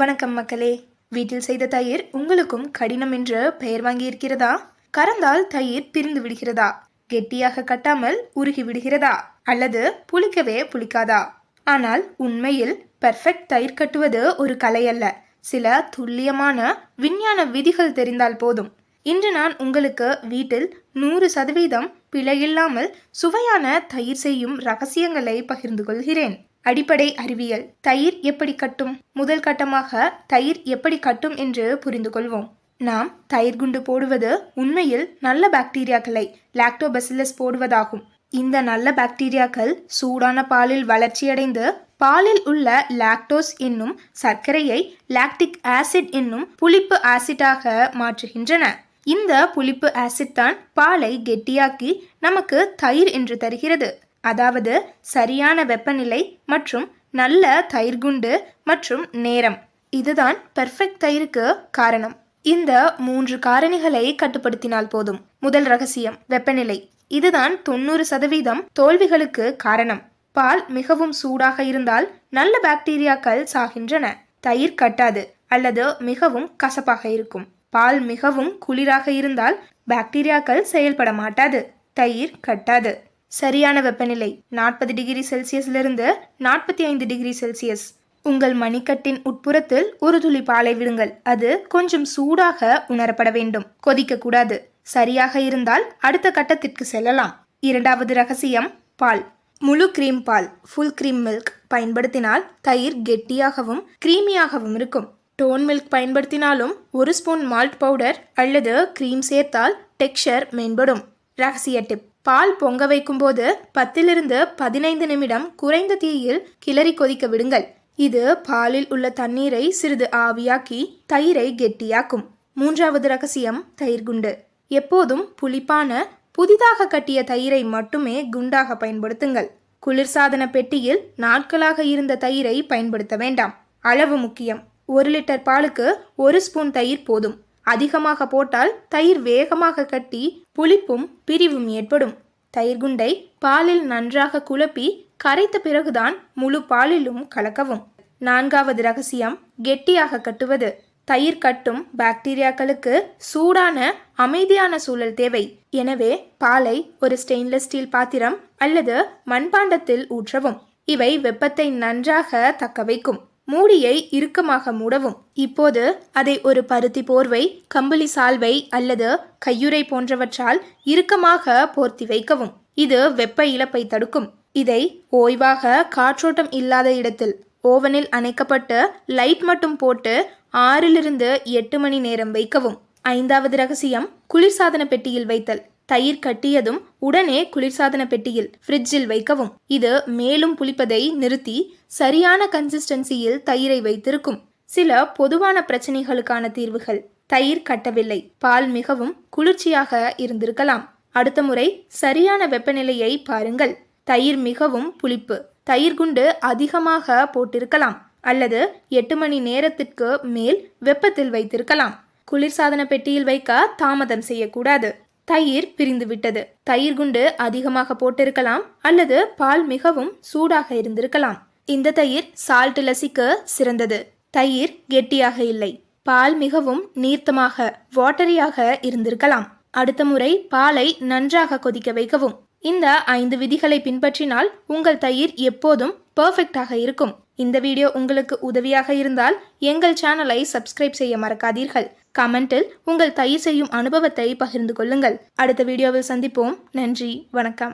வணக்கம் மக்களே. வீட்டில் செய்த தயிர் உங்களுக்கும் கடினம் என்று பெயர் வாங்கியிருக்கிறதா? கறந்தால் தயிர் பிரிந்து விடுகிறதா? கெட்டியாக கட்டாமல் உருகி விடுகிறதா? அல்லது புளிக்கவே புளிக்காதா? ஆனால் உண்மையில் பெர்ஃபெக்ட் தயிர் கட்டுவது ஒரு கலை அல்ல. சில துல்லியமான விஞ்ஞான விதிகள் தெரிந்தால் போதும். இன்று நான் உங்களுக்கு வீட்டில் 100% பிழையில்லாமல் சுவையான தயிர் செய்யும் ரகசியங்களை பகிர்ந்து கொள்கிறேன். அடிப்படை அறிவியல். தயிர் எப்படி கட்டும்? முதல் கட்டமாக தயிர் எப்படி கட்டும் என்று புரிந்து கொள்வோம். நாம் தயிர் குண்டு போடுவது உண்மையில் நல்ல பாக்டீரியாக்களை லாக்டோபசில்லஸ் போடுவதாகும். இந்த நல்ல பாக்டீரியாக்கள் சூடான பாலில் வளர்ச்சியடைந்து பாலில் உள்ள லாக்டோஸ் என்னும் சர்க்கரையை லாக்டிக் ஆசிட் என்னும் புளிப்பு ஆசிட்டாக மாற்றுகின்றன. இந்த புளிப்பு ஆசிட் தான் பாலை கெட்டியாக்கி நமக்கு தயிர் என்று தருகிறது. அதாவது சரியான வெப்பநிலை மற்றும் நல்ல தயிர் குண்டு மற்றும் நேரம். இதுதான் பெர்ஃபெக்ட் தயிருக்கு காரணம். இந்த 3 காரணிகளை கட்டுப்படுத்தினால் போதும். முதல் ரகசியம் வெப்பநிலை. இதுதான் 90% தோல்விகளுக்கு காரணம். பால் மிகவும் சூடாக இருந்தால் நல்ல பாக்டீரியாக்கள் சாகின்றன. தயிர் கட்டாது அல்லது மிகவும் கசப்பாக இருக்கும். பால் மிகவும் குளிராக இருந்தால் பாக்டீரியாக்கள் செயல்பட மாட்டாது. தயிர் கட்டாது. சரியான வெப்பநிலை 40 டிகிரி செல்சியஸிலிருந்து 45 டிகிரி செல்சியஸ். உங்கள் மணிக்கட்டின் உட்புறத்தில் ஒரு துளி பாலை விடுங்கள். அது கொஞ்சம் சூடாக உணரப்பட வேண்டும். கொதிக்க கூடாது. சரியாக இருந்தால் அடுத்த கட்டத்திற்கு செல்லலாம். இரண்டாவது ரகசியம் பால். முழு கிரீம் பால் ஃபுல் கிரீம் மில்க் பயன்படுத்தினால் தயிர் கெட்டியாகவும் கிரீமியாகவும் இருக்கும். டோன் மில்க் பயன்படுத்தினாலும் 1 ஸ்பூன் மால்ட் பவுடர் அல்லது கிரீம் சேர்த்தால் டெக்ஸ்சர் மேம்படும். ரகசிய டிப். பால் பொங்க வைக்கும் போது 10 to 15 நிமிடம் குறைந்த தீயில் கிளறி கொதிக்க விடுங்கள். இது பாலில் உள்ள தண்ணீரை சிறிது ஆவியாக்கி தயிரை கெட்டியாக்கும். மூன்றாவது ரகசியம் தயிர் குண்டு. எப்போதும் புளிப்பான புதிதாக கட்டிய தயிரை மட்டுமே குண்டாக பயன்படுத்துங்கள். குளிர்சாதன பெட்டியில் நாட்களாக இருந்த தயிரை பயன்படுத்த வேண்டாம். அளவு முக்கியம். 1 லிட்டர் பாலுக்கு 1 ஸ்பூன் தயிர் போதும். அதிகமாக போட்டால் தயிர் வேகமாக கட்டி புளிப்பும் பிரிவும் ஏற்படும். தயிர் குண்டை பாலில் நன்றாக குழப்பி கரைத்த பிறகுதான் முழு பாலிலும் கலக்கவும். நான்காவது ரகசியம் கெட்டியாக கட்டுவது. தயிர் கட்டும் பாக்டீரியாக்களுக்கு சூடான அமைதியான சூழல் தேவை. எனவே பாலை ஒரு ஸ்டெயின்லெஸ் ஸ்டீல் பாத்திரம் அல்லது மண்பாண்டத்தில் ஊற்றவும். இவை வெப்பத்தை நன்றாக தக்க வைக்கும். மூடியை இறுக்கமாக மூடவும். இப்போது அதை ஒரு பருத்தி போர்வை, கம்பளி சால்வை அல்லது கையுறை போன்றவற்றால் இறுக்கமாக போர்த்தி வைக்கவும். இது வெப்ப இழப்பை தடுக்கும். இதை ஓய்வாக காற்றோட்டம் இல்லாத இடத்தில் ஓவனில் அணைக்கப்பட்டு லைட் மட்டும் போட்டு 6 to 8 மணி நேரம் வைக்கவும். ஐந்தாவது ரகசியம் குளிர்சாதன பெட்டியில் வைத்தல். தயிர் கட்டியதும் உடனே குளிர்சாதன பெட்டியில் ஃப்ரிட்ஜில் வைக்கவும். இது மேலும் புளிப்பதை நிறுத்தி சரியான கன்சிஸ்டன்சியில் தயிரை வைத்திருக்கும். சில பொதுவான பிரச்சனைகளுக்கான தீர்வுகள். தயிர் கட்டவில்லை. பால் மிகவும் குளிர்ச்சியாக இருந்திருக்கலாம். அடுத்த முறை சரியான வெப்பநிலையை பாருங்கள். தயிர் மிகவும் புளிப்பு. தயிர் குண்டு அதிகமாக போட்டிருக்கலாம் அல்லது 8 மணி நேரத்திற்கு மேல் வெப்பத்தில் வைத்திருக்கலாம். குளிர்சாதன பெட்டியில் வைக்க தாமதம் செய்யக்கூடாது. தயிர் பிரிந்து விட்டது. தயிர் குண்டு அதிகமாக போட்டிருக்கலாம் அல்லது பால் மிகவும் சூடாக இருந்திருக்கலாம். இந்த தயிர் சால்ட் லசிக்கு சிறந்தது. தயிர் கெட்டியாக இல்லை. பால் மிகவும் நீர்த்தமாக வாட்டரியாக இருந்திருக்கலாம். அடுத்த முறை பாலை நன்றாக கொதிக்க வைக்கவும். இந்த 5 விதிகளை பின்பற்றினால் உங்கள் தயிர் எப்போதும் பெர்ஃபெக்டாக இருக்கும். இந்த வீடியோ உங்களுக்கு உதவியாக இருந்தால் எங்கள் சேனலை சப்ஸ்கிரைப் செய்ய மறக்காதீர்கள். கமெண்டில் உங்கள் தயிர் செய்யும் அனுபவத்தை பகிர்ந்து கொள்ளுங்கள். அடுத்த வீடியோவில் சந்திப்போம். நன்றி, வணக்கம்.